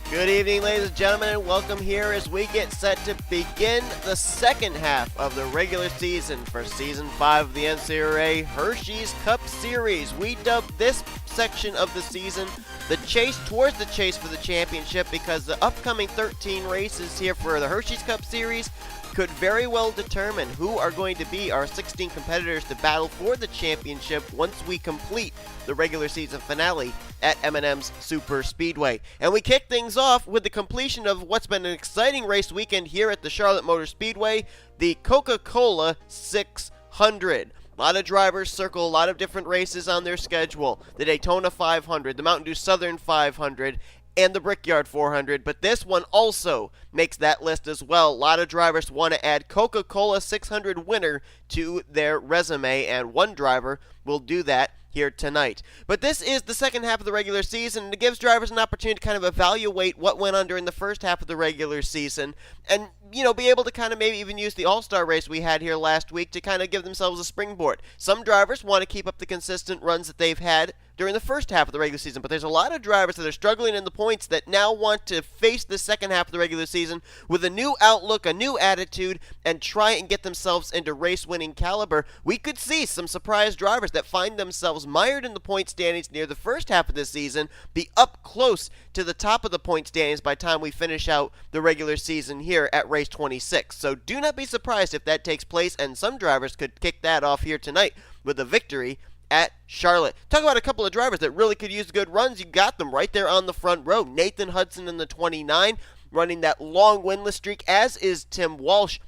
Good evening, ladies and gentlemen, and welcome here as we get set to begin the second half of the regular season for Season 5 of the NCRA Hersheys Cup Series. We dubbed this section of the season the chase towards the chase for the championship because the upcoming 13 races here for the Hersheys Cup Series could very well determine who are going to be our 16 competitors to battle for the championship once we complete the regular season finale at M&M's Super Speedway. And we kick things off with the completion of what's been an exciting race weekend here at the Charlotte Motor Speedway, the Coca-Cola 600. A lot of drivers circle a lot of different races on their schedule. The Daytona 500, the Mountain Dew Southern 500, and the Brickyard 400, but this one also makes that list as well. A lot of drivers want to add Coca-Cola 600 winner to their resume, and one driver will do that here tonight. But this is the second half of the regular season, and it gives drivers an opportunity to kind of evaluate what went on during the first half of the regular season, and be able to kind of maybe even use the All-Star race we had here last week to kind of give themselves a springboard. Some drivers want to keep up the consistent runs that they've had during the first half of the regular season, but there's a lot of drivers that are struggling in the points that now want to face the second half of the regular season with a new outlook, a new attitude, and try and get themselves into race-winning caliber. We could see some surprise drivers that find themselves mired in the point standings near the first half of this season be up close to the top of the point standings by the time we finish out the regular season here at race 26. So do not be surprised if that takes place, and some drivers could kick that off here tonight with a victory at Charlotte. Talk about a couple of drivers that really could use good runs. You got them right there on the front row. Nathan Hudson in the 29 running that long winless streak, as is Tim Walsh.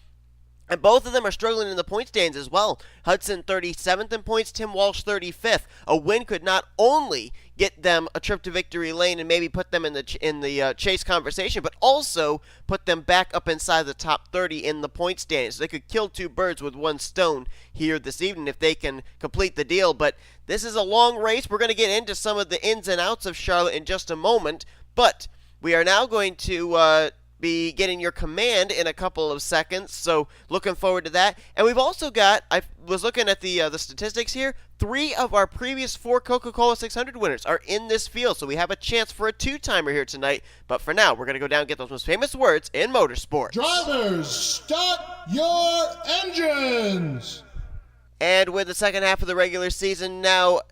And both of them are struggling in the point stands as well. Hudson 37th in points, Tim Walsh 35th. A win could not only get them a trip to victory lane and maybe put them in the chase conversation, but also put them back up inside the top 30 in the point standings. So they could kill two birds with one stone here this evening if they can complete the deal. But this is a long race. We're going to get into some of the ins and outs of Charlotte in just a moment. But we are now going to be getting your command in a couple of seconds, so looking forward to that. And we've also got, I was looking at the statistics here, 3 of our previous 4 Coca-Cola 600 winners are in this field, so we have a chance for a 2-timer here tonight. But for now, we're going to go down and get those most famous words in motorsports. Drivers, start your engines! And with the second half of the regular season now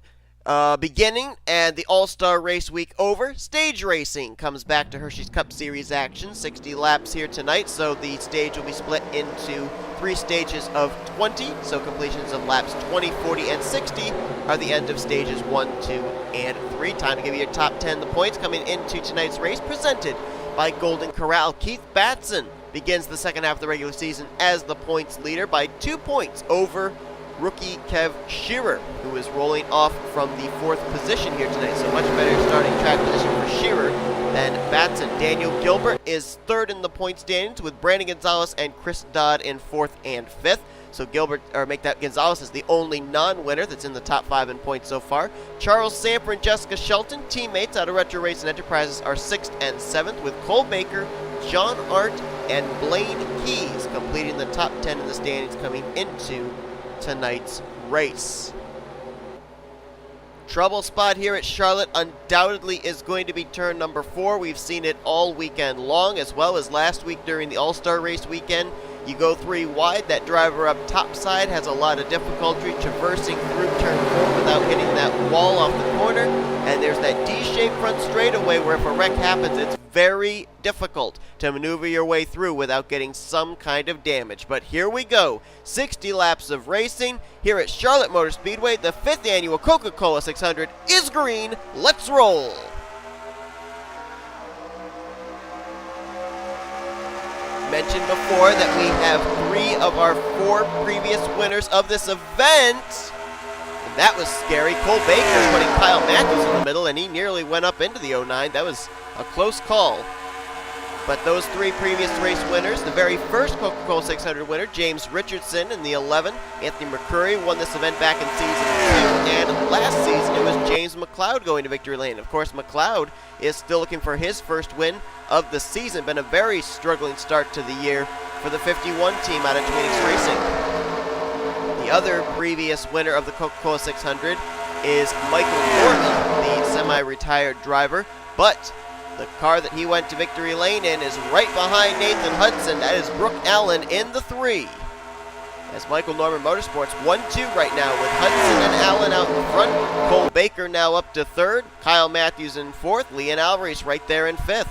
beginning and the All-Star race week over, stage racing comes back to Hersheys Cup Series action. 60 laps here tonight, so the stage will be split into 3 stages of 20, so completions of laps 20, 40, and 60 are the end of stages 1, 2, and 3. Time to give you your top 10 the points coming into tonight's race, presented by Golden Corral. Keith Batson begins the second half of the regular season as the points leader by 2 points over rookie K Shearer, who is rolling off from the 4th position here tonight. So much better starting track position for Shearer than Batson. Daniel Guilbert is 3rd in the point standings with Brandon Gonzales and Chris Dodd in 4th and 5th. So Gonzales is the only non-winner that's in the top 5 in points so far. Charles Sandfer and Jessica Shelton, teammates out of Retro Racing Enterprises, are 6th and 7th, with Cole Baker, John Arndt, and Blaine Keys completing the top 10 in the standings coming into tonight's race. Trouble spot here at Charlotte undoubtedly is going to be turn number 4. We've seen it all weekend long, as well as last week during the All-Star race weekend. You go 3 wide, that driver up top side has a lot of difficulty traversing through turn 4 without hitting that wall off the corner, and there's that D-shaped front straightaway where if a wreck happens, it's very difficult to maneuver your way through without getting some kind of damage. But here we go, 60 laps of racing here at Charlotte Motor Speedway. The 5th annual Coca-Cola 600 is green. Let's roll. Mentioned before that we have 3 of our 4 previous winners of this event. And that was scary. Cole Baker putting Kyle Mathews in the middle, and he nearly went up into the 09. That was a close call. But those 3 previous race winners, the very first Coca-Cola 600 winner, James Richardson in the 11. Anthony McCrury won this event back in season 2. And last season it was James McCloud going to victory lane. Of course, McCloud is still looking for his first win of the season. Been a very struggling start to the year for the 51 team out of Twinix Racing. The other previous winner of the Coca-Cola 600 is Michael Norton, the semi-retired driver. But The car that he went to victory lane in is right behind Nathan Hudson. That is B Allan in the 3. As Michael Norman Motorsports 1-2 right now with Hudson and Allen out in front. Cole Baker now up to 3rd. Kyle Mathews in 4th. L Alvarise right there in 5th.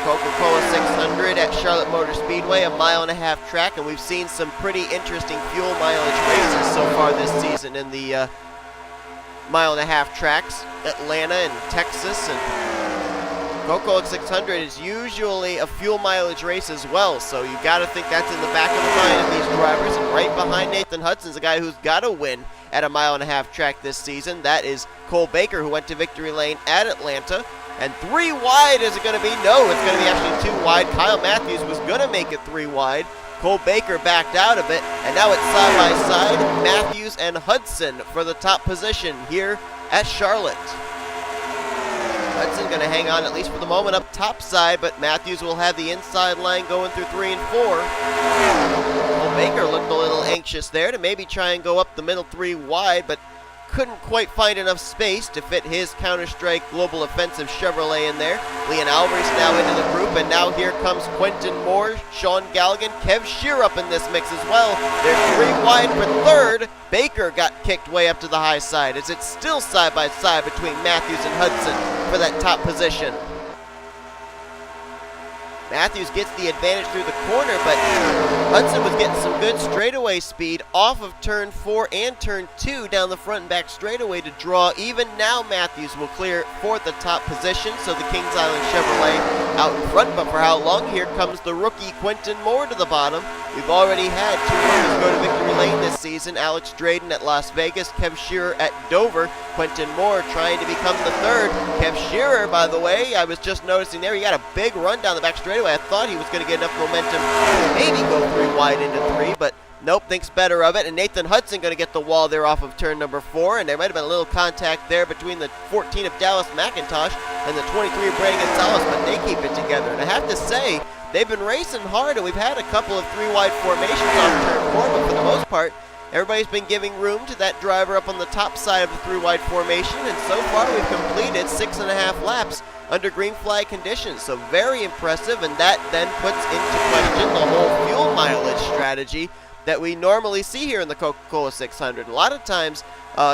Coca-Cola 600 at Charlotte Motor Speedway, a 1.5-mile track, and we've seen some pretty interesting fuel mileage races so far this season in the 1.5-mile tracks. Atlanta and Texas, and Coca-Cola 600 is usually a fuel mileage race as well, so you got to think that's in the back of the mind of these drivers. And right behind Nathan Hudson's a guy who's got to win at a 1.5-mile track this season. That is Cole Baker, who went to victory lane at Atlanta. And 3 wide, is it going to be? No, it's going to be actually 2 wide. Kyle Mathews was going to make it 3 wide. Cole Baker backed out of it, and now it's side by side, Mathews and Hudson for the top position here at Charlotte. Hudson going to hang on, at least for the moment, up top side, but Mathews will have the inside line going through 3 and 4. Cole Baker looked a little anxious there to maybe try and go up the middle 3 wide, but couldn't quite find enough space to fit his Counter-Strike Global Offensive Chevrolet in there. L Alvarise now into the group, and now here comes Quentin Moore, Sean Gallighan, K Shearer up in this mix as well. They're 3 wide for 3rd. Baker got kicked way up to the high side, as it's still side by side between Mathews and Hudson for that top position. Mathews gets the advantage through the corner, but Hudson was getting some good straightaway speed off of turn 4 and turn 2 down the front and back straightaway to draw. Even now, Mathews will clear for the top position, so the Kings Island Chevrolet out in front. But for how long? Here comes the rookie Quentin Moore to the bottom. We've already had 2 rookies go to victory lane this season. Alex Drayden at Las Vegas, K Shearer at Dover. Quentin Moore trying to become the 3rd. K Shearer, by the way, I was just noticing there, he got a big run down the back straightaway. I thought he was going to get enough momentum to maybe go 3 wide into 3, but nope, thinks better of it. And Nathan Hudson going to get the wall there off of turn number 4, and there might have been a little contact there between the 14 of Dallas McIntosh and the 23 of B Gonzales, but they keep it together. And I have to say, they've been racing hard, and we've had a couple of 3 wide formations on turn 4, but for the most part, everybody's been giving room to that driver up on the top side of the 3 wide formation, and so far we've completed 6.5 laps under green flag conditions. So very impressive, and that then puts into question the whole fuel mileage strategy that we normally see here in the Coca-Cola 600. A lot of times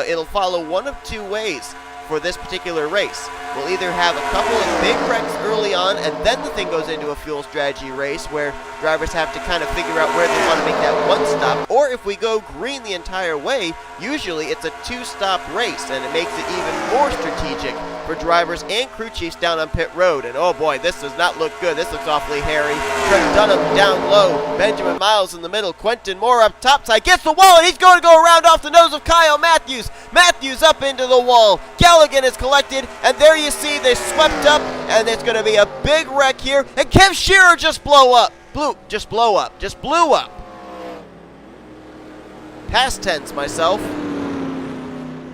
it'll follow one of 2 ways for this particular race. We'll either have a couple of big wrecks early on, and then the thing goes into a fuel strategy race where drivers have to kind of figure out where they want to make that one stop, or if we go green the entire way, usually it's a 2-stop race, and it makes it even more strategic for drivers and crew chiefs down on pit road. And oh boy, this does not look good. This looks awfully hairy. Trent Dunham down low, Benjamin Miles in the middle, Quentin Moore up top side, gets the wall, and he's going to go around off the nose of Kyle Mathews. Mathews up into the wall. Gallighan is collected, and there you see they swept up, and it's going to be a big wreck here, and K Shearer just blew up. Just blew up. Past tense myself.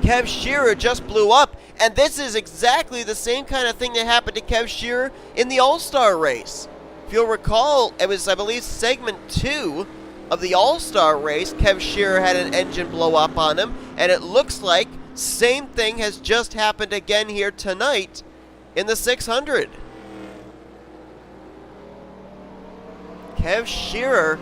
K Shearer just blew up, and this is exactly the same kind of thing that happened to K Shearer in the All-Star race. If you'll recall, it was, I believe, segment 2 of the All-Star race. K Shearer had an engine blow up on him, and it looks like same thing has just happened again here tonight in the 600. K Shearer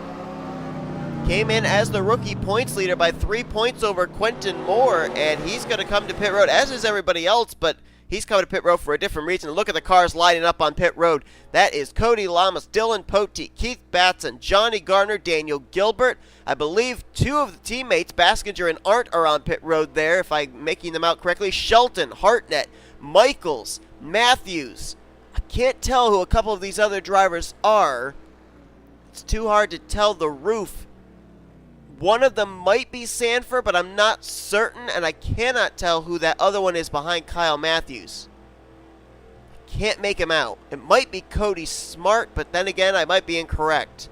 came in as the rookie points leader by 3 points over Quentin Moore, and he's going to come to pit road, as is everybody else, but he's coming to pit road for a different reason. Look at the cars lining up on pit road. That is Cody Llamas, Dylan Poteet, Keith Batson, Johnny Gardner, Daniel Guilbert. I believe 2 of the teammates, Baskinger and Arndt, are on pit road there, if I'm making them out correctly. Shelton, Hartnett, Michaels, Mathews. I can't tell who a couple of these other drivers are. It's too hard to tell the roof. One of them might be Sandfer, but I'm not certain, and I cannot tell who that other one is behind Kyle Mathews. Can't make him out. It might be Cody Smart, but then again, I might be incorrect.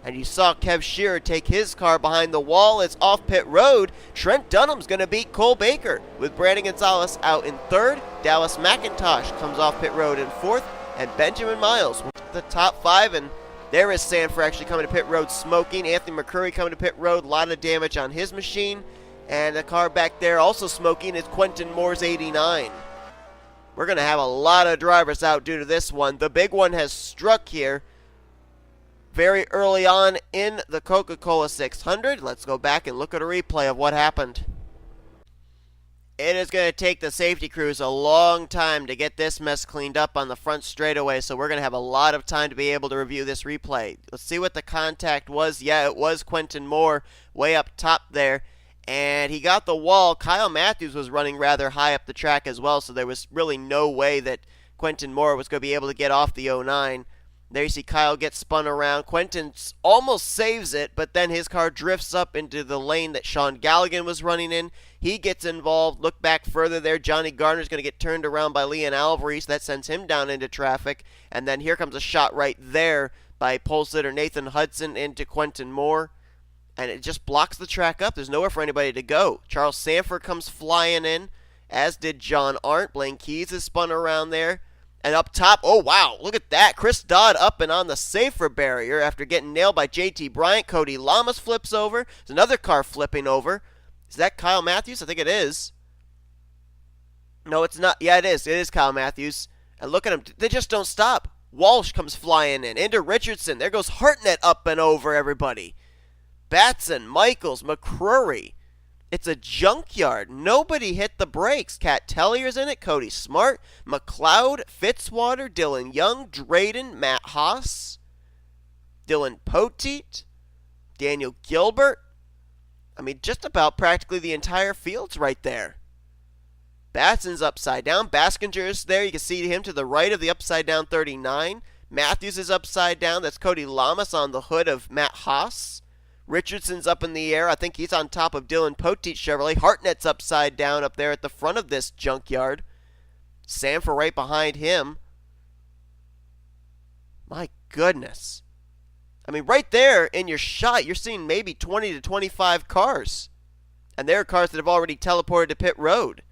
And you saw K Shearer take his car behind the wall. It's off pit road. Trent Dunham's going to beat Cole Baker with B Gonzales out in 3rd. Dallas McIntosh comes off pit road in 4th. And Benjamin Miles with the top 5. And there is Sandfer actually coming to pit road smoking. Anthony McCrury coming to pit road. A lot of damage on his machine. And the car back there also smoking is Quentin Moore's 89. We're going to have a lot of drivers out due to this one. The big one has struck here very early on in the Coca-Cola 600. Let's go back and look at a replay of what happened. It is going to take the safety crews a long time to get this mess cleaned up on the front straightaway, so we're going to have a lot of time to be able to review this replay. Let's see what the contact was. Yeah, it was Quentin Moore way up top there, and he got the wall. Kyle Mathews was running rather high up the track as well, so there was really no way that Quentin Moore was going to be able to get off the 09. There you see Kyle get spun around. Quentin almost saves it, but then his car drifts up into the lane that Sean Gallighan was running in. He gets involved. Look back further there. Johnny Gardner's going to get turned around by L Alvarise. That sends him down into traffic. And then here comes a shot right there by pole sitter Nathan Hudson into Quentin Moore. And it just blocks the track up. There's nowhere for anybody to go. Charles Sandfer comes flying in, as did J Arndt. Blaine Keys is spun around there. And up top, oh wow, look at that. Chris Dodd up and on the safer barrier after getting nailed by T Bryant. K Llamas flips over. There's another car flipping over. Is that Kyle Mathews? I think it is. No, it's not. Yeah, it is. It is Kyle Mathews. And look at them. They just don't stop. Walsh comes flying in. Into Richardson. There goes Hartnett up and over everybody. Batson, Michaels, McCrury. It's a junkyard. Nobody hit the brakes. K Tellier's in it. Cody Smart, McCloud, Fitzwater, Dylan Young, Drayden, Matt Haas, Dylan Poteet, Daniel Guilbert. I mean, just about practically the entire field's right there. Batson's upside down. Baskinger is there. You can see him to the right of the upside down 39. Mathews is upside down. That's K Llamas on the hood of Matt Haas. Richardson's up in the air. I think he's on top of Dylan Poteet Chevrolet. Hartnett's upside down up there at the front of this junkyard. Sandfer right behind him. My goodness. I mean, right there in your shot, you're seeing maybe 20 to 25 cars. And there are cars that have already teleported to pit road.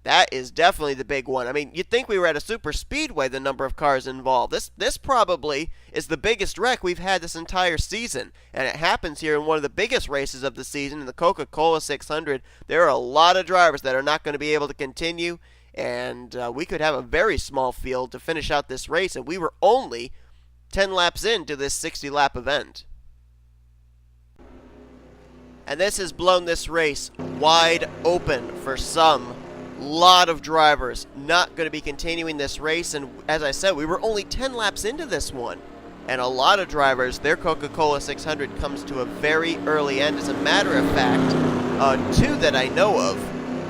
That is definitely the big one. I mean, you'd think we were at a super speedway, the number of cars involved. This probably is the biggest wreck we've had this entire season. And it happens here in one of the biggest races of the season, in the Coca-Cola 600. There are a lot of drivers that are not going to be able to continue. And we could have a very small field to finish out this race. And we were only 10 laps into this 60-lap event. And this has blown this race wide open for some. Lot of drivers not going to be continuing this race, and as I said, we were only 10 laps into this one, and a lot of drivers, their Coca-Cola 600 comes to a very early end. As a matter of fact, two that I know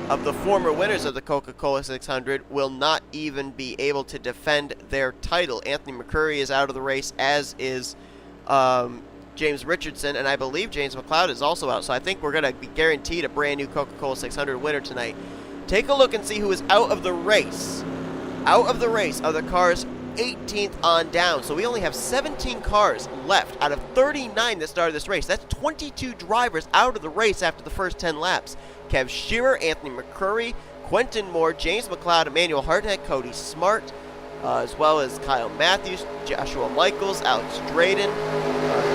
of the former winners of the Coca-Cola 600 will not even be able to defend their title. Anthony McCurry is out of the race, as is James Richardson, and I believe James McCloud is also out, so I think we're going to be guaranteed a brand new Coca-Cola 600 winner tonight. Take a look and see who is out of the race. Out of the race are the cars 18th on down. So we only have 17 cars left out of 39 that started this race. That's 22 drivers out of the race after the first 10 laps. K Shearer, Anthony McCrury, Quentin Moore, James McCloud, Emmanuel Hartnett, Cody Smart, as well as Kyle Mathews, Joshua Michaels, Alex Drayden,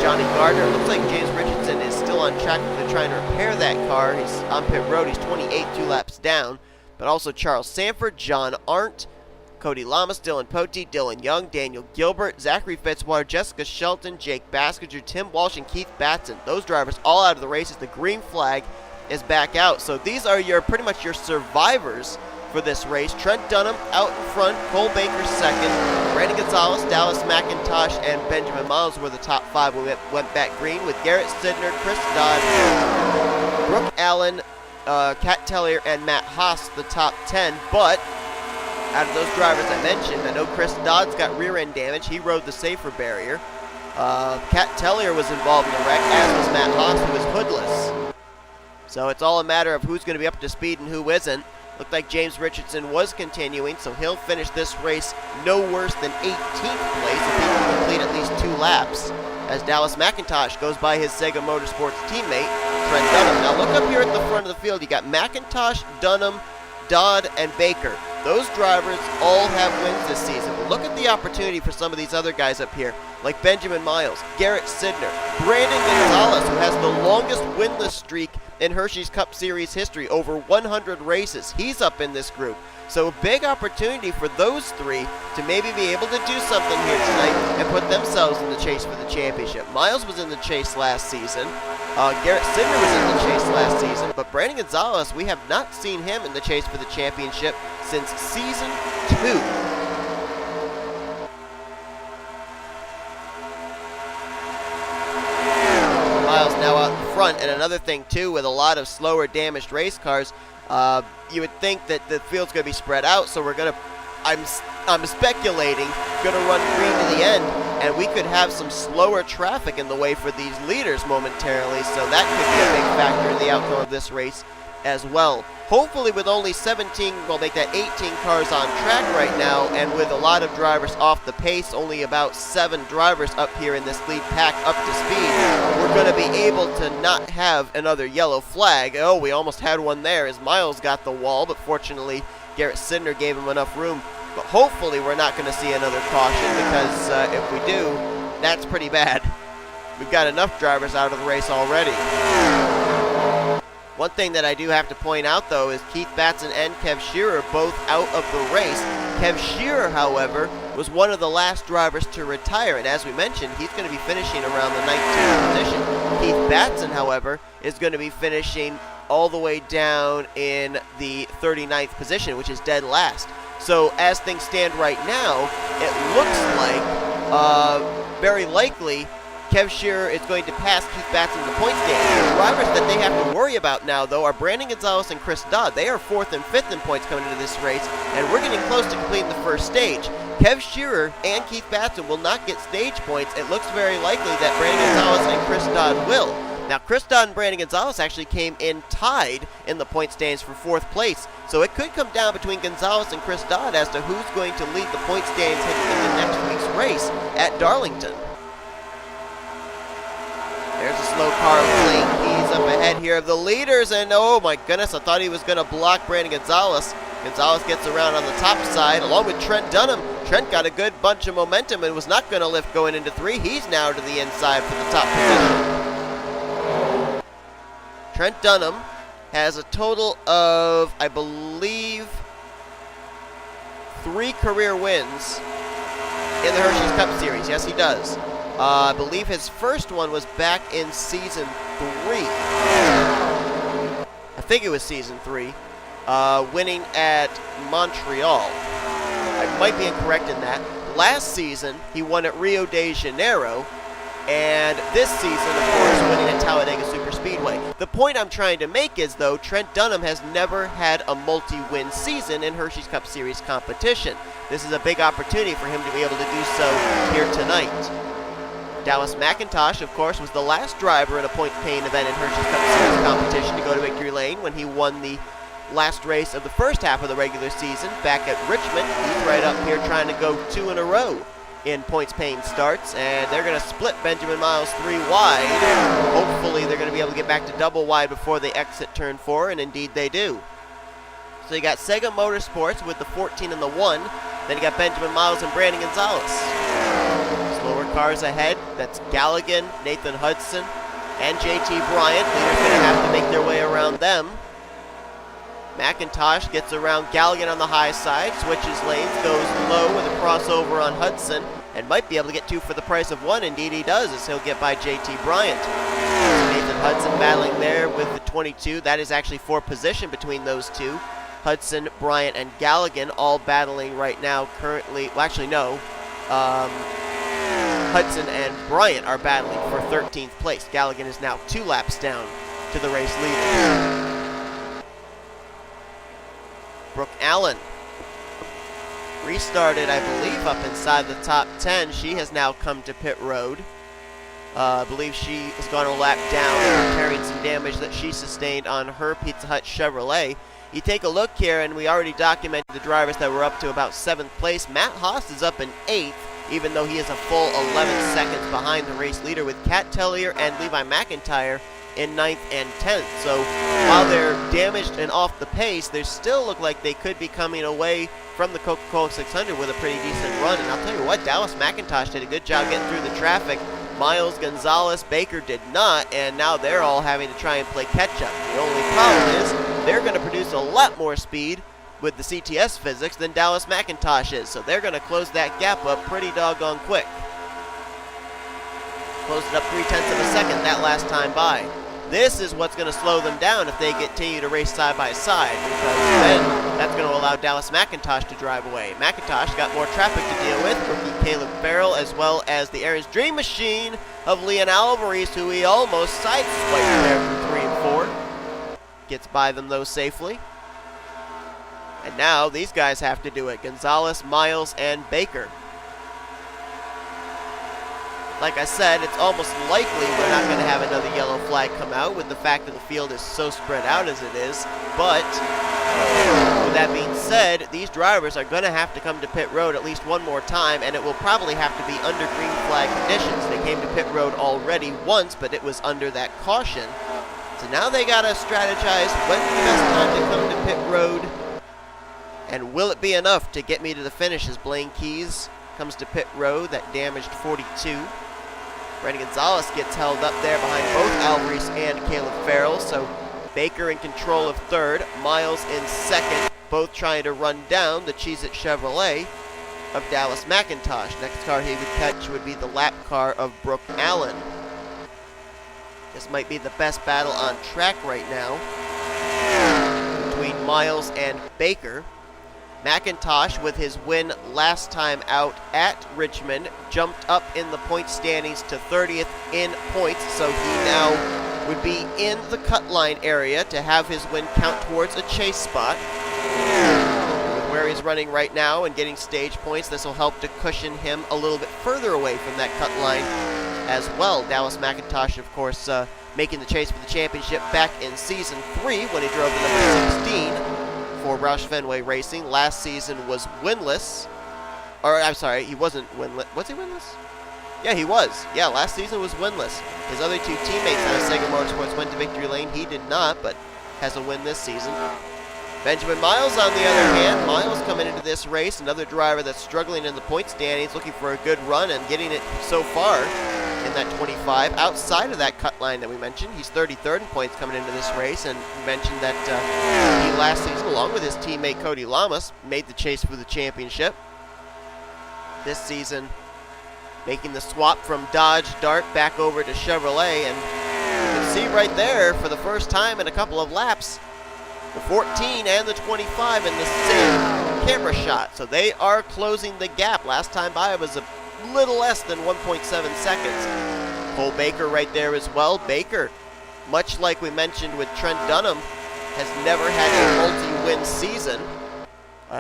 Johnny Gardner. It looks like James Richardson is still on track to try and repair that car. He's on pit road. He's 28, 2 laps down. But also Charles Sandfer, J Arndt, K Llamas, Dylan Poteet, Dylan Young, Daniel Guilbert, Zachary Fitzwater, Jessica Shelton, J Baskinger, Tim Walsh, and Keith Batson. Those drivers all out of the races. The green flag is back out. So these are pretty much your survivors for this race. Trent Dunham out in front, Cole Baker second, Brandon Gonzales, Dallas McIntosh, and Benjamin Miles were the top 5 when we went back green, with Garrett Sydnor, Chris Dodd, Brooke Allen, K Tellier, and Matt Haas the top 10. But out of those drivers I mentioned, I know Chris Dodd's got rear end damage. He rode the safer barrier. K Tellier was involved in the wreck, as was Matt Haas, who was hoodless. So it's all a matter of who's going to be up to speed and who isn't. Looked like James Richardson was continuing, so he'll finish this race no worse than 18th place if he can complete at least 2 laps, as Dallas McIntosh goes by his Sega Motorsports teammate, Trent Dunham. Now look up here at the front of the field. You got McIntosh, Dunham, Dodd, and Baker. Those drivers all have wins this season. But look at the opportunity for some of these other guys up here, like Benjamin Miles, Garrett Sydnor, Brandon Gonzales, who has the longest winless streak in Hersheys Cup Series history, over 100 races. He's up in this group. So a big opportunity for those three to maybe be able to do something here tonight and put themselves in the chase for the championship. Miles was in the chase last season. Garrett Sydnor was in the chase last season. But Brandon Gonzales, we have not seen him in the chase for the championship since season 2. Miles now out in front, and another thing too, with a lot of slower, damaged race cars, you would think that the field's going to be spread out, so we're going to, I'm speculating, going to run green to the end, and we could have some slower traffic in the way for these leaders momentarily, so that could be a big factor in the outcome of this race as well. Hopefully with only 17, we'll make that 18 cars on track right now, and with a lot of drivers off the pace, only about 7 drivers up here in this lead pack up to speed, we're going to be able to not have another yellow flag. Oh, we almost had one there as Miles got the wall, but fortunately Garrett Sydnor gave him enough room. But hopefully we're not going to see another caution, because if we do, that's pretty bad. We've got enough drivers out of the race already. One thing that I do have to point out, though, is Keith Batson and K Shearer both out of the race. K Shearer, however, was one of the last drivers to retire, and as we mentioned, he's going to be finishing around the 19th position. Keith Batson, however, is going to be finishing all the way down in the 39th position, which is dead last. So as things stand right now, it looks like very likely K Shearer is going to pass Keith Batson in the point standings. The drivers that they have to worry about now, though, are Brandon Gonzales and Chris Dodd. They are 4th and 5th in points coming into this race, and we're getting close to completing the first stage. K Shearer and Keith Batson will not get stage points. It looks very likely that Brandon Gonzales and Chris Dodd will. Now, Chris Dodd and Brandon Gonzales actually came in tied in the point standings for 4th place, so it could come down between Gonzales and Chris Dodd as to who's going to lead the point standings heading into next week's race at Darlington. There's a slow car link. He's up ahead here of the leaders, and oh my goodness, I thought he was going to block Brandon Gonzales. Gonzales gets around on the top side along with Trent Dunham. Trent got a good bunch of momentum and was not going to lift going into 3. He's now to the inside for the top position. Trent Dunham has a total of, I believe, 3 career wins in the Hersheys Cup Series. Yes, he does. I believe his first one was back in season 3. I think it was season 3, winning at Montreal. I might be incorrect in that. Last season, he won at Rio de Janeiro, and this season, of course, winning at Talladega Superspeedway. The point I'm trying to make is, though, Trent Dunham has never had a multi-win season in Hersheys Cup Series competition. This is a big opportunity for him to be able to do so here tonight. Dallas McIntosh, of course, was the last driver in a point-paying event in Hersheys Cup Series competition to go to victory lane when he won the last race of the first half of the regular season back at Richmond. He's right up here trying to go 2 in a row in points-paying starts, and they're going to split Benjamin Miles 3 wide. Hopefully they're going to be able to get back to double wide before they exit turn 4, and indeed they do. So you got Sega Motorsports with the 14 and the 1. Then you got Benjamin Miles and Brandon Gonzales. Slower cars ahead. That's Gallighan, Nathan Hudson, and J Bryant. Leaders going to have to make their way around them. McIntosh gets around Gallighan on the high side, switches lanes, goes low with a crossover on Hudson, and might be able to get 2 for the price of 1. Indeed he does, as he'll get by J Bryant. Nathan Hudson battling there with the 22. That is actually for position between those two. Hudson, Bryant, and Gallighan all battling right now currently. Well, actually, no. Hudson and Bryant are battling for 13th place. Gallighan is now 2 laps down to the race leader. Brooke Allan restarted, I believe, up inside the top 10. She has now come to pit road. I believe she has gone a lap down, repairing some damage that she sustained on her Pizza Hut Chevrolet. You take a look here, and we already documented the drivers that were up to about 7th place. Matt Haas is up in 8th, even though he is a full 11 seconds behind the race leader, with K Tellier and Levi McIntyre in 9th and 10th. So while they're damaged and off the pace, they still look like they could be coming away from the Coca-Cola 600 with a pretty decent run. And I'll tell you what, Dallas McIntosh did a good job getting through the traffic. Miles, Gonzales, Baker did not, and now they're all having to try and play catch-up. The only problem is they're going to produce a lot more speed with the CTS physics than Dallas McIntosh is, so they're going to close that gap up pretty doggone quick. Closed it up 0.3 of a second that last time by. This is what's going to slow them down if they continue to race side by side, because then that's going to allow Dallas McIntosh to drive away. McIntosh got more traffic to deal with, rookie Caleb Farrell, as well as the Aaron's Dream Machine of L Alvarise, who he almost sideswiped there from 3 and 4. Gets by them, though, safely. And now these guys have to do it. Gonzales, Miles, and Baker. Like I said, it's almost likely we're not going to have another yellow flag come out with the fact that the field is so spread out as it is. But with that being said, these drivers are going to have to come to pit road at least one more time, and it will probably have to be under green flag conditions. They came to pit road already once, but it was under that caution. So now they got to strategize when's the best time to come to pit road, and will it be enough to get me to the finish as Blaine Keys comes to pit road, that damaged 42. Brandon Gonzales gets held up there behind both Alvarise and Caleb Farrell, so Baker in control of third, Miles in second, both trying to run down the Cheez-It Chevrolet of Dallas McIntosh. Next car he would catch would be the lap car of B Allan. This might be the best battle on track right now between Miles and Baker. McIntosh, with his win last time out at Richmond, jumped up in the point standings to 30th in points, so he now would be in the cut line area to have his win count towards a chase spot. With where he's running right now and getting stage points, this will help to cushion him a little bit further away from that cut line as well. Dallas McIntosh, of course, making the chase for the championship back in Season 3 when he drove the number 16. For Roush Fenway Racing. Last season was winless. Or, I'm sorry, he wasn't winless. Was he winless? Yeah, he was. Yeah, last season was winless. His other two teammates out of Sega Motorsports went to victory lane. He did not, but has a win this season. Benjamin Miles, on the other hand, Miles coming into this race, another driver that's struggling in the point standings, looking for a good run and getting it so far in that 25. Outside of that cut line that we mentioned, he's 33rd in points coming into this race, and we mentioned that he last season, along with his teammate Cody Llamas, made the chase for the championship. This season, making the swap from Dodge Dart back over to Chevrolet, and you can see right there, for the first time in a couple of laps, the 14 and the 25 in the same camera shot. So they are closing the gap. Last time by it was a little less than 1.7 seconds. Cole Baker right there as well. Baker, much like we mentioned with Trent Dunham, has never had a multi-win season.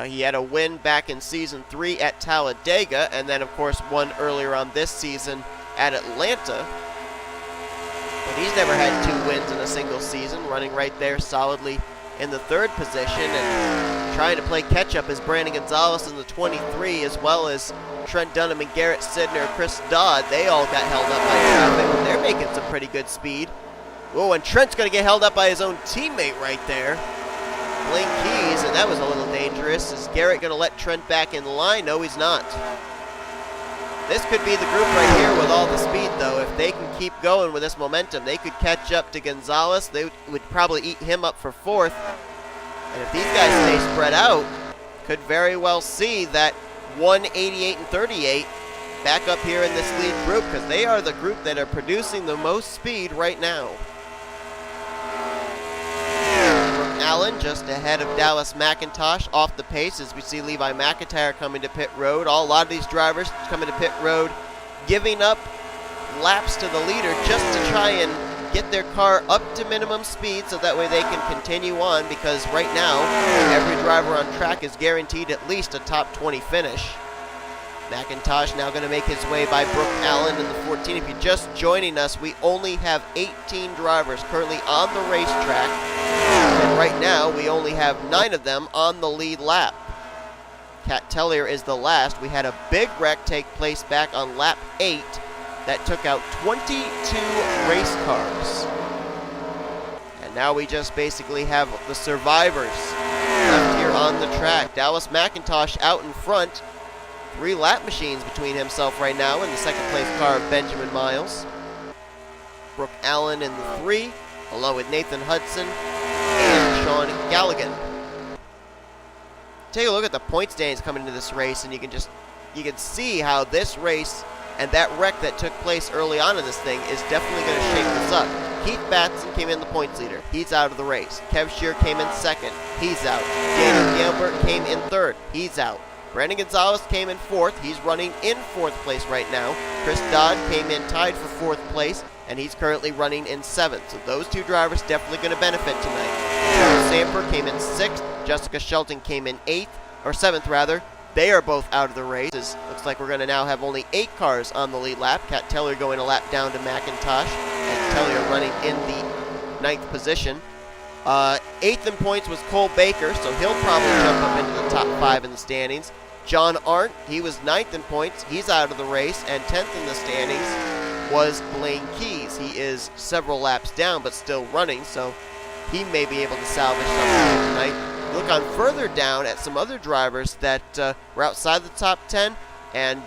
He had a win back in Season 3 at Talladega, and then, of course, one earlier on this season at Atlanta. But he's never had 2 wins in a single season, running right there solidly in the 3rd position, and trying to play catch-up is Brandon Gonzales in the 23, as well as Trent Dunham and Garrett Sydnor, Chris Dodd. They all got held up by traffic, and they're making some pretty good speed. Oh, and Trent's going to get held up by his own teammate right there, Blaine Keys, and that was a little dangerous. Is Garrett going to let Trent back in line? No, he's not. This could be the group right here with all the speed, though. If they can keep going with this momentum, they could catch up to Gonzales. They would probably eat him up for 4th. And if these guys stay spread out, could very well see that 188 and 38 back up here in this lead group, because they are the group that are producing the most speed right now. Allen just ahead of Dallas McIntosh off the pace as we see Levi McIntyre coming to pit road. A lot of these drivers coming to pit road, giving up laps to the leader just to try and get their car up to minimum speed so that way they can continue on, because right now every driver on track is guaranteed at least a top 20 finish. McIntosh now going to make his way by Brooke Allen in the 14. If you're just joining us, we only have 18 drivers currently on the racetrack, and right now we only have 9 of them on the lead lap. K Tellier is the last. We had a big wreck take place back on lap 8 that took out 22 race cars. And now we just basically have the survivors left here on the track. Dallas McIntosh out in front, 3 lap machines between himself right now and the second place car of Benjamin Miles. Brooke Allen in the 3, along with Nathan Hudson and Sean Gallighan. Take a look at the point standings coming into this race, and you can see how this race and that wreck that took place early on in this thing is definitely going to shake this up. Keith Batson came in the points leader. He's out of the race. K Shearer came in second. He's out. D Guilbert came in third. He's out. Brandon Gonzales came in fourth. He's running in fourth place right now. Chris Dodd came in tied for fourth place, and he's currently running in seventh. So those 2 drivers definitely going to benefit tonight. C Sandfer came in sixth. Jessica Shelton came in seventh rather. They are both out of the race. Looks like we're going to now have only 8 cars on the lead lap. K Tellier going a lap down to McIntosh, and Tellier running in the 9th position. 8th in points was Cole Baker, so he'll probably jump up into the top 5 in the standings. John Arndt, he was 9th in points. He's out of the race, and 10th in the standings was Blaine Keys. He is several laps down, but still running, so he may be able to salvage something tonight. Look on further down at some other drivers that were outside the top 10, and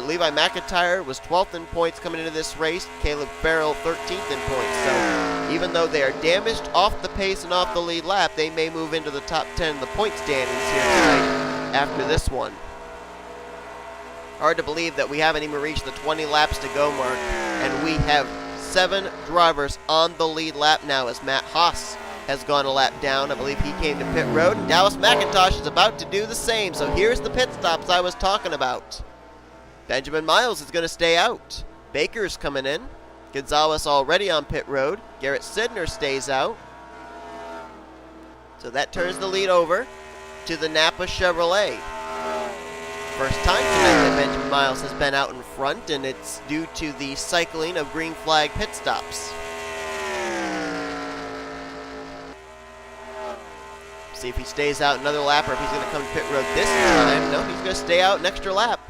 Levi McIntyre was 12th in points coming into this race. Caleb Farrell 13th in points. So even though they are damaged off the pace and off the lead lap, they may move into the top 10 in the point standings here tonight after this one. Hard to believe that we haven't even reached the 20 laps to go mark, and we have 7 drivers on the lead lap now as Matt Haas has gone a lap down. I believe he came to pit road. Dallas McIntosh is about to do the same. So here's the pit stops I was talking about. Benjamin Miles is going to stay out. Baker's coming in. Gonzales already on pit road. Garrett Sydnor stays out. So that turns the lead over to the Napa Chevrolet. First time tonight that Benjamin Miles has been out in front, and it's due to the cycling of green flag pit stops. See if he stays out another lap or if he's going to come to pit road this time. No, he's going to stay out an extra lap.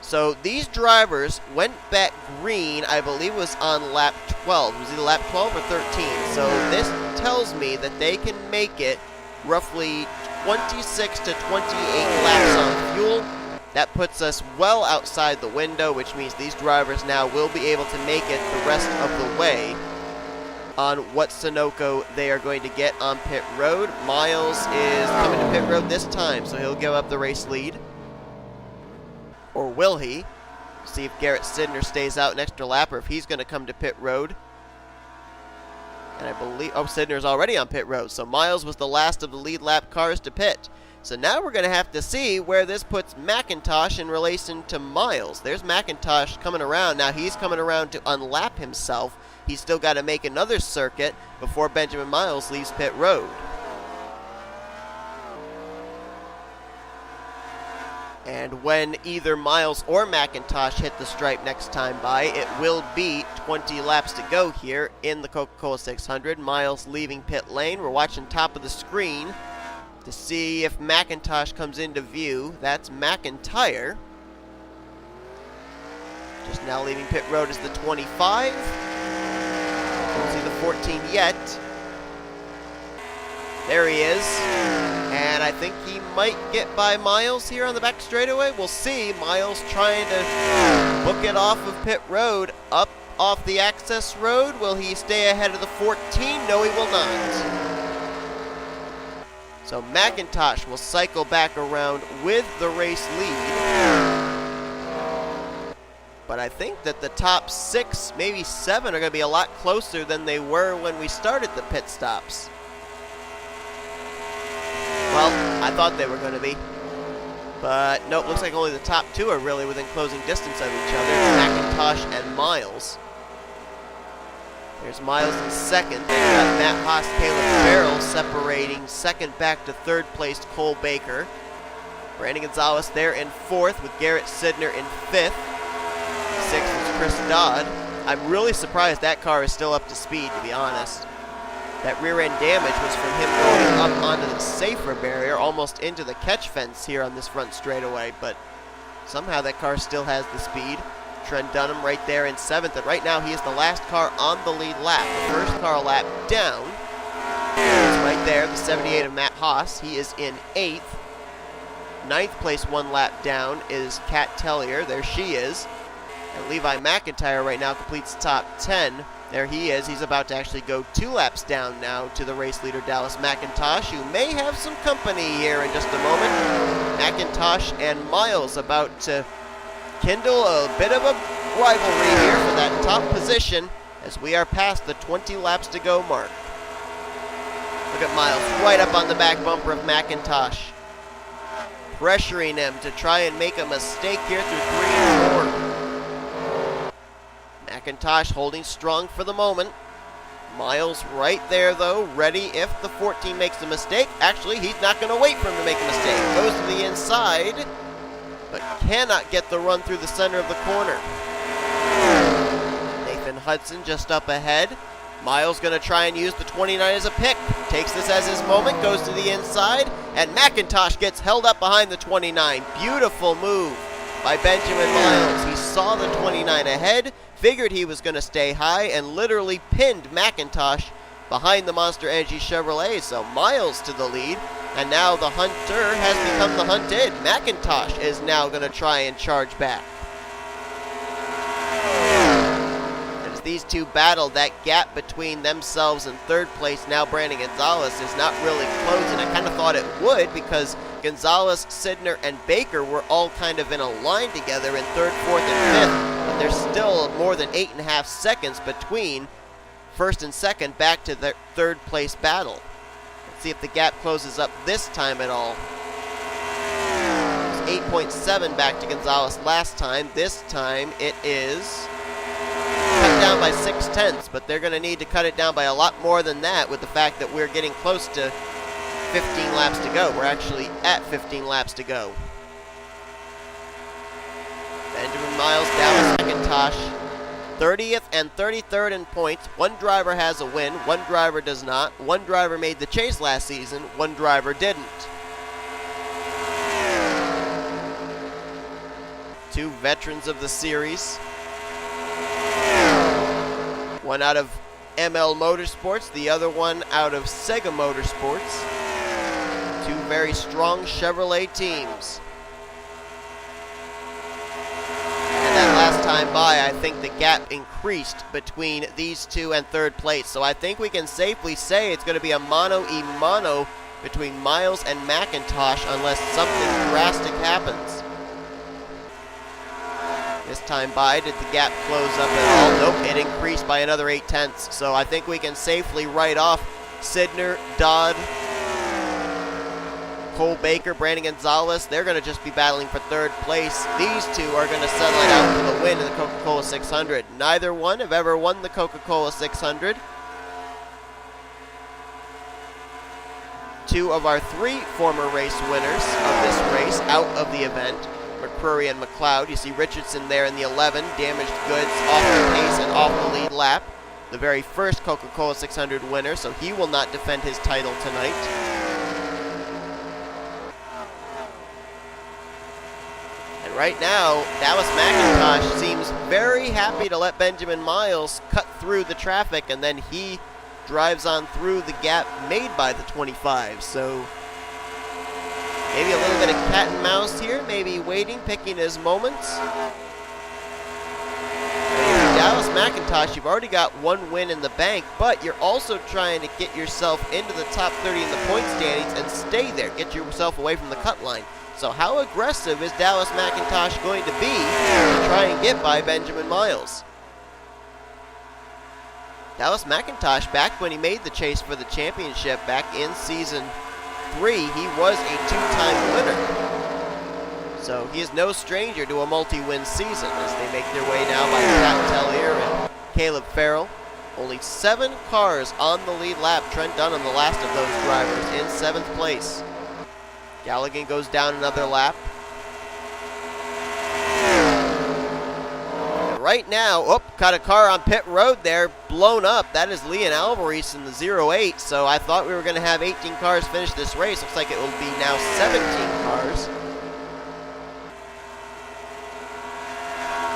So these drivers went back green, I believe it was on lap 12. It was either lap 12 or 13. So this tells me that they can make it roughly 26 to 28 laps on fuel. That puts us well outside the window, which means these drivers now will be able to make it the rest of the way on what Sunoco they are going to get on pit road. Miles is coming to pit road this time, so he'll give up the race lead. Or will he? See if Garrett Sydnor stays out an extra lap or if he's going to come to pit road. And I believe, Sydnor's already on pit road, so Miles was the last of the lead lap cars to pit. So now we're going to have to see where this puts McIntosh in relation to Miles. There's McIntosh coming around. Now he's coming around to unlap himself. He's still got to make another circuit before Benjamin Miles leaves pit road. And when either Miles or McIntosh hit the stripe next time by, it will be 20 laps to go here in the Coca-Cola 600. Miles leaving pit lane. We're watching top of the screen to see if McIntosh comes into view. That's McIntyre. Just now leaving pit road is the 25. Don't see the 14 yet. There he is. And I think he might get by Miles here on the back straightaway. We'll see. Miles trying to book it off of pit road up off the access road. Will he stay ahead of the 14? No, he will not. So McIntosh will cycle back around with the race lead. But I think that the top 6, maybe 7, are going to be a lot closer than they were when we started the pit stops. Well, I thought they were going to be. But nope, looks like only the top 2 are really within closing distance of each other. McIntosh and Miles. There's Miles in second. They've got Matt Haas, Caleb Farrell separating second back to third place Cole Baker. Brandon Gonzales there in fourth with Garrett Sydnor in fifth. Sixth is Chris Dodd. I'm really surprised that car is still up to speed, to be honest. That rear end damage was from him going up onto the safer barrier, almost into the catch fence here on this front straightaway, but somehow that car still has the speed. Trent Dunham right there in seventh, and right now he is the last car on the lead lap. The first car lap down is right there, the 78 of Matt Haas. He is in eighth. Ninth place, 1 lap down, is K Tellier. There she is. And Levi McIntyre right now completes top 10. There he is. He's about to actually go 2 laps down now to the race leader, Dallas McIntosh, who may have some company here in just a moment. McIntosh and Miles about to kindle a bit of a rivalry here for that top position as we are past the 20 laps to go mark. Look at Miles right up on the back bumper of McIntosh, pressuring him to try and make a mistake here through 3 and 4. McIntosh holding strong for the moment. Miles right there, though, ready if the 14 makes a mistake. Actually, he's not going to wait for him to make a mistake. Goes to the inside, but cannot get the run through the center of the corner. N Hudson just up ahead. Miles going to try and use the 29 as a pick. Takes this as his moment, goes to the inside, and McIntosh gets held up behind the 29. Beautiful move by Benjamin Miles. He saw the 29 ahead, figured he was going to stay high, and literally pinned McIntosh behind the Monster Energy Chevrolet. So Miles to the lead, and now the hunter has become the hunted. McIntosh is now going to try and charge back. As these two battle, that gap between themselves and third place, now Brandon Gonzales, is not really closing. I kind of thought it would, because Gonzales, Sydnor, and Baker were all kind of in a line together in third, fourth, and fifth. But there's still more than 8.5 seconds between first and second back to the third place battle. Let's see if the gap closes up this time at all. It was 8.7 back to Gonzales last time. This time it is cut down by 0.6, but they're going to need to cut it down by a lot more than that with the fact that we're getting close to 15 laps to go. We're actually at 15 laps to go. Benjamin Miles, Dallas McIntosh, 30th and 33rd in points. One driver has a win, one driver does not. One driver made the chase last season, one driver didn't. Two veterans of the series. One out of ML Motorsports, the other one out of Sega Motorsports. Two very strong Chevrolet teams. And that last time by, I think the gap increased between these two and third place. So I think we can safely say it's going to be a mano-a-mano between Miles and McIntosh unless something drastic happens. This time by, did the gap close up at all? Nope, it increased by another 0.8. So I think we can safely write off Sydnor, Dodd, Cole Baker, Brandon Gonzales. They're going to just be battling for third place. These two are going to settle it out for the win in the Coca-Cola 600. Neither one have ever won the Coca-Cola 600. Two of our 3 former race winners of this race out of the event, McCrury and McCloud. You see Richardson there in the 11, damaged goods off the pace and off the lead lap. The very first Coca-Cola 600 winner, so he will not defend his title tonight. And right now, Dallas McIntosh seems very happy to let Benjamin Miles cut through the traffic, and then he drives on through the gap made by the 25. So maybe a little bit of cat and mouse here, maybe waiting, picking his moments. Dallas McIntosh, you've already got 1 win in the bank, but you're also trying to get yourself into the top 30 in the point standings and stay there, get yourself away from the cut line. So how aggressive is Dallas McIntosh going to be to try and get by Benjamin Miles? Dallas McIntosh, back when he made the chase for the championship back in season 3, he was a 2-time winner. So he is no stranger to a multi-win season as they make their way now by K Tellier and Caleb Farrell. Only 7 cars on the lead lap. Trent Dunham, the last of those drivers, in 7th place. Gallighan goes down another lap. And right now, got a car on pit road there, blown up. That is L Alvarise in the 08. So I thought we were going to have 18 cars finish this race. Looks like it will be now 17 cars.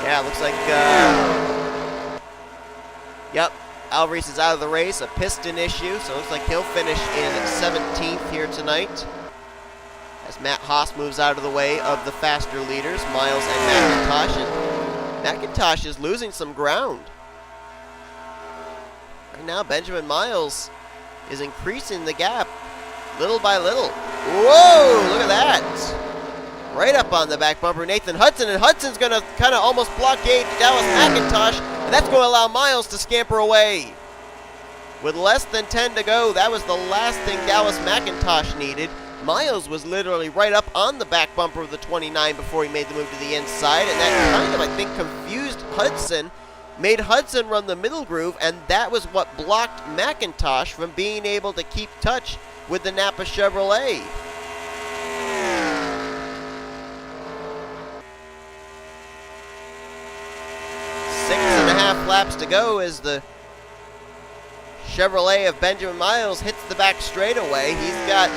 Yeah, looks like, yep, Alvarez is out of the race, a piston issue, so it looks like he'll finish in 17th here tonight. as Matt Haas moves out of the way of the faster leaders, Miles and McIntosh, and McIntosh is losing some ground. Right now, Benjamin Miles is increasing the gap little by little. Whoa, look at that. Right up on the back bumper, Nathan Hudson, and Hudson's going to kind of almost blockade Dallas McIntosh, and that's going to allow Miles to scamper away. With less than 10 to go, that was the last thing Dallas McIntosh needed. Miles was literally right up on the back bumper of the 29 before he made the move to the inside, and that kind of, I think, confused Hudson, made Hudson run the middle groove, and that was what blocked McIntosh from being able to keep touch with the Napa Chevrolet. Six and a half laps to go as the Chevrolet of Benjamin Miles hits the back straightaway. He's got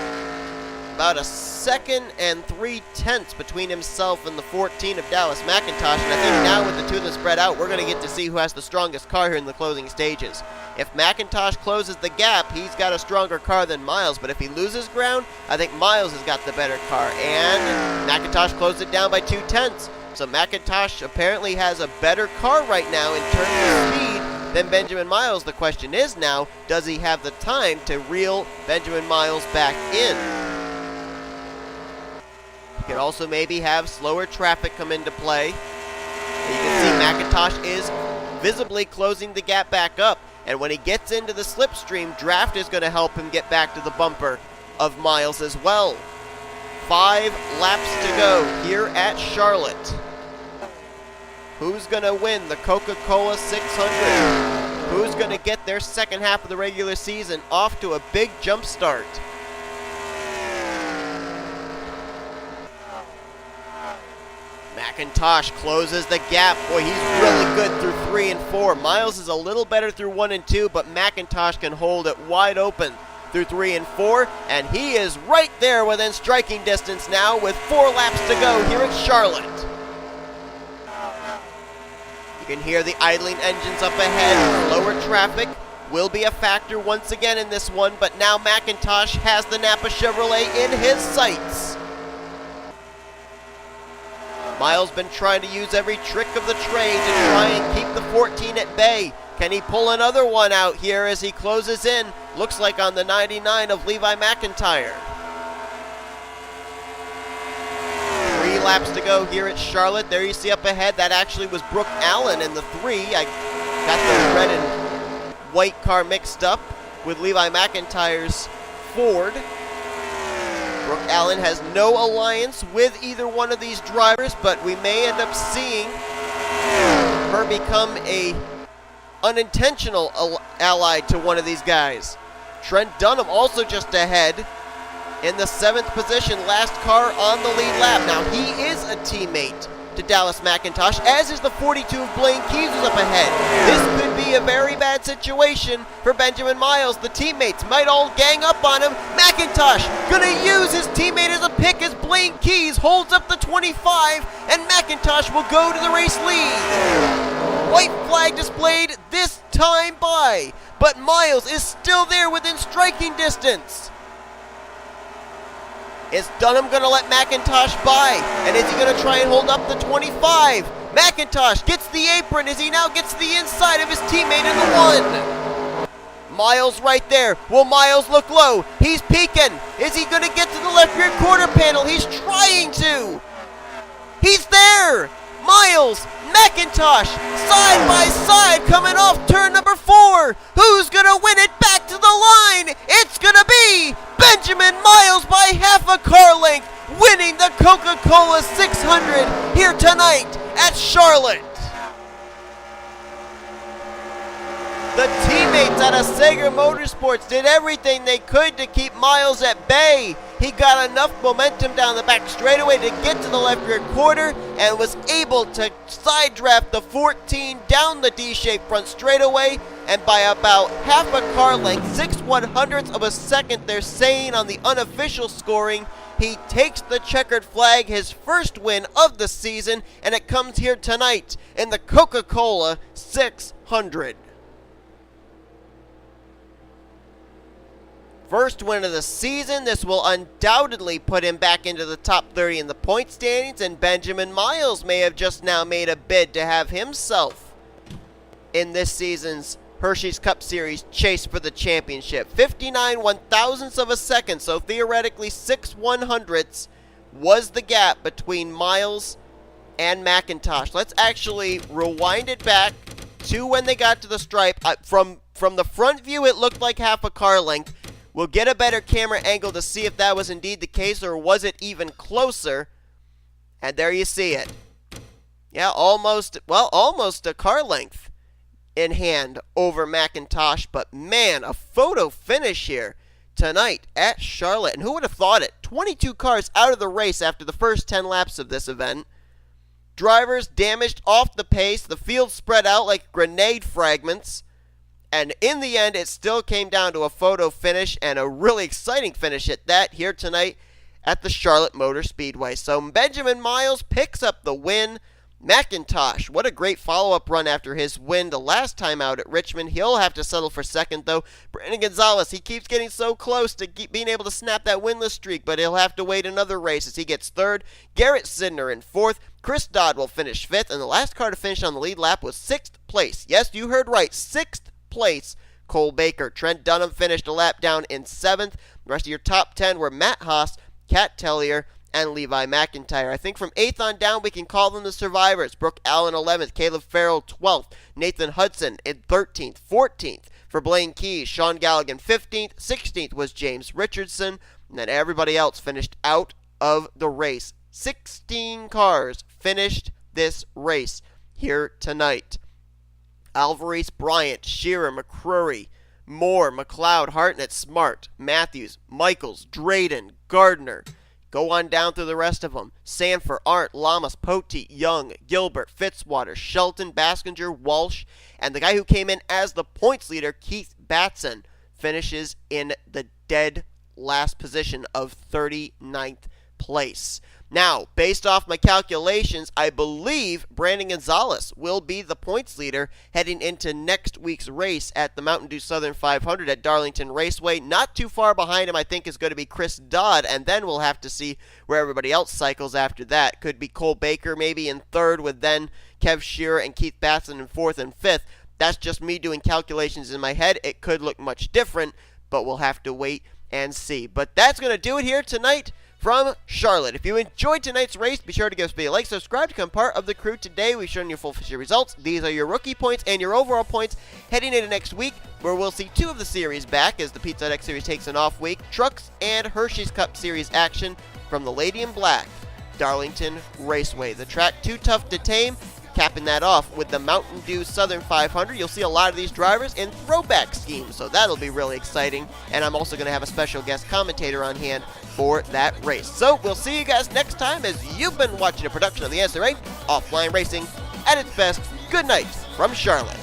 about a second and 3/10 between himself and the 14 of Dallas McIntosh, and I think now with the two of them spread out, we're going to get to see who has the strongest car here in the closing stages. If McIntosh closes the gap, he's got a stronger car than Miles, but if he loses ground, I think Miles has got the better car, and McIntosh closed it down by 2/10. So McIntosh apparently has a better car right now in terms of speed than Benjamin Miles. The question is now, does he have the time to reel Benjamin Miles back in? He could also maybe have slower traffic come into play. And you can see McIntosh is visibly closing the gap back up. And when he gets into the slipstream, draft is going to help him get back to the bumper of Miles as well. 5 laps to go here at Charlotte. Who's going to win the Coca-Cola 600? Who's going to get their second half of the regular season off to a big jump start? McIntosh closes the gap. Boy, he's really good through 3 and 4. Miles is a little better through 1 and 2, but McIntosh can hold it wide open through 3 and 4, and he is right there within striking distance now with 4 laps to go here at Charlotte. You can hear the idling engines up ahead. Lower traffic will be a factor once again in this one, but now McIntosh has the Napa Chevrolet in his sights. Miles been trying to use every trick of the trade to try and keep the 14 at bay. Can he pull another one out here as he closes in? Looks like on the 99 of Levi McIntyre. 3 laps to go here at Charlotte. There you see up ahead, that actually was Brooke Allen in the 3. I got the red and white car mixed up with Levi McIntyre's Ford. Brooke Allen has no alliance with either one of these drivers, but we may end up seeing her become a unintentional ally to one of these guys. Trent Dunham also just ahead in the 7th position, last car on the lead lap. Now he is a teammate to Dallas McIntosh, as is the 42 of Blaine Keys who's up ahead. This could be a very bad situation for Benjamin Miles. The teammates might all gang up on him. McIntosh gonna use his teammate as a pick as Blaine Keys holds up the 25, and McIntosh will go to the race lead. White flag displayed this time by, but Miles is still there within striking distance. Is Dunham going to let McIntosh by? And is he going to try and hold up the 25? McIntosh gets the apron as he now gets the inside of his teammate in the 1. Miles right there. Will Miles look low? He's peeking. Is he going to get to the left rear quarter panel? He's trying to. He's there. Miles, McIntosh, side by side coming off turn number 4. Who's going to win it back to the line? It's going to be Benjamin Miles by half a car length, winning the Coca-Cola 600 here tonight at Charlotte. The teammates out of Sager Motorsports did everything they could to keep Miles at bay. He got enough momentum down the back straightaway to get to the left rear quarter and was able to side draft the 14 down the D-shaped front straightaway, and by about half a car length, 6/100ths of a second, they're saying on the unofficial scoring, he takes the checkered flag, his first win of the season, and it comes here tonight in the Coca-Cola 600. first win of the season. This will undoubtedly put him back into the top 30 in the point standings, and Benjamin Miles may have just now made a bid to have himself in this season's Hersheys Cup Series chase for the championship. 59 1,000ths of a second, so theoretically 6 100ths was the gap between Miles and McIntosh. Let's actually rewind it back to when they got to the stripe. From the front view, it looked like half a car length. We'll get a better camera angle to see if that was indeed the case, or was it even closer. And there you see it. Yeah, almost a car length in hand over McIntosh. But man, a photo finish here tonight at Charlotte. And who would have thought it? 22 cars out of the race after the first 10 laps of this event. Drivers damaged off the pace. The field spread out like grenade fragments. And in the end, it still came down to a photo finish, and a really exciting finish at that here tonight at the Charlotte Motor Speedway. So Benjamin Miles picks up the win. McIntosh, what a great follow-up run after his win the last time out at Richmond. He'll have to settle for second, though. Brandon Gonzales, he keeps getting so close to being able to snap that winless streak, but he'll have to wait another race as he gets third. J Sydnor in fourth. Chris Dodd will finish fifth, and the last car to finish on the lead lap was sixth place. Yes, you heard right, sixth place, Cole Baker. Trent Dunham finished a lap down in seventh. The rest of your top 10 were Matt Haas, K Tellier, and Levi McIntyre. I think from 8th on down, we can call them the survivors. Brooke Allen 11th, Caleb Farrell 12th, Nathan Hudson in 13th, 14th for Blaine Keys, Sean Gallighan 15th, 16th was James Richardson, and then everybody else finished out of the race. 16 cars finished this race here tonight. Alvarise, Bryant, Shearer, McCrury, Moore, McCloud, Hartnett, Smart, Mathews, Michaels, Drayden, Gardner. Go on down through the rest of them. Sandfer, Arndt, Llamas, Poteet, Young, Gilbert, Fitzwater, Shelton, Baskinger, Walsh, and the guy who came in as the points leader, Keith Batson, finishes in the dead last position of 39th place. Now, based off my calculations, I believe Brandon Gonzales will be the points leader heading into next week's race at the Mountain Dew Southern 500 at Darlington Raceway. Not too far behind him, I think, is going to be Chris Dodd, and then we'll have to see where everybody else cycles after that. Could be Cole Baker maybe in third, with then K Shearer and Keith Batson in fourth and fifth. That's just me doing calculations in my head. It could look much different, but we'll have to wait and see. But that's going to do it here tonight from Charlotte. If you enjoyed tonight's race, be sure to give us a like, subscribe to become part of the crew today. We've shown you full official results. These are your rookie points and your overall points heading into next week, where we'll see two of the series back as the Pizza X Series takes an off week. Trucks and Hersheys Cup Series action from the Lady in Black Darlington Raceway. The track too tough to tame. Capping that off with the Mountain Dew Southern 500. You'll see a lot of these drivers in throwback schemes, so that'll be really exciting. And I'm also going to have a special guest commentator on hand for that race. So we'll see you guys next time, as you've been watching a production of the NNSCRA Offline Racing at its best. Good night from Charlotte.